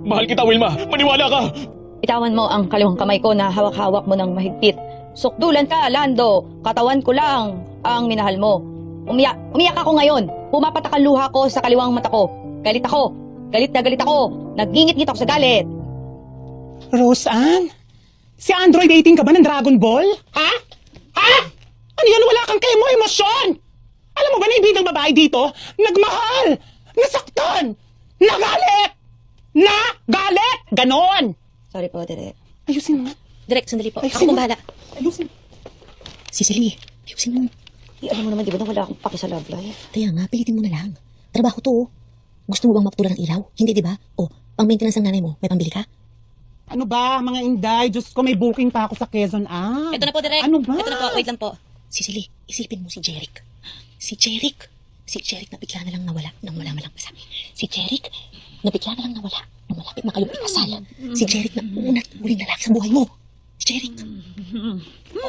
Mahal kita, Wilma. Maniwala ka. Bitawan mo ang kaliwang kamay ko na hawak-hawak mo ng mahigpit. Sukdulan ka, Lando. Katawan ko lang ang minahal mo. Umiyak ako ngayon. Pumapatak ang luha ko sa kaliwang mata ko. Galit ako. Galit na galit ako. Nagingit-ngit ako sa galit. Roseanne? Si Android 18 ka ba ng Dragon Ball? Ha? Ha? Ano yan? Wala kang kemo emosyon! Alam mo ba na ibig ng babae dito? Nagmahal! Nasaktan! Nagalit! Nagalit! Ganon! Sorry po, Direk. Ayusin mo. Direk, sandali po. Ayusin Ako mo. pong bahala. Ayusin. Cecily, ayusin mo. Alam mo naman, di ba na wala akong paki sa love life? Kaya nga, pilitin mo na lang. Trabaho to. Gusto mo bang mapatulan ng ilaw? Hindi, di ba? O, pang-maintenance ng nanay mo, may pambili ka? Ano ba, mga inday? Diyos ko, may booking pa ako sa Quezon. Ito na po, Direk. Ano ba? Ito na po, wait lang po. Cecily, isipin mo si Jeric. Si Jeric na bigla na lang nawala nang wala malang pasabi. Si Jeric na bigla na lang nawala nang malapit na kayong ikasal. Si Jeric na unat muling lalaki sa buhay mo. Si Jeric.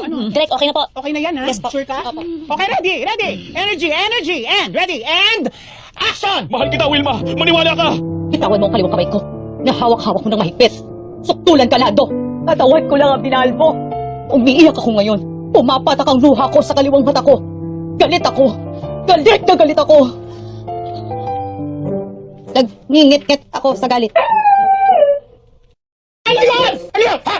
Ano? Direk, okay na po. Okay na yan, ha? Yes po. Sure ka? Opo. Okay, ready, ready. Energy, energy, and ready, and action! Mahal kita, Wilma. Maniwala ka. Bitawan mo ang kaliwang kamay ko na hawak-hawak mo ng mahigpit. Sukdulan ka, Lando. Katawan ko lang ang minahal mo. Umiiyak ako ngayon. Pumapatak ang luha ko sa kaliwang mata ko. Galit ako. Galit na galit ako. Nagngingit-ngit ako sa galit. Ano yan? Ano yan? Ha?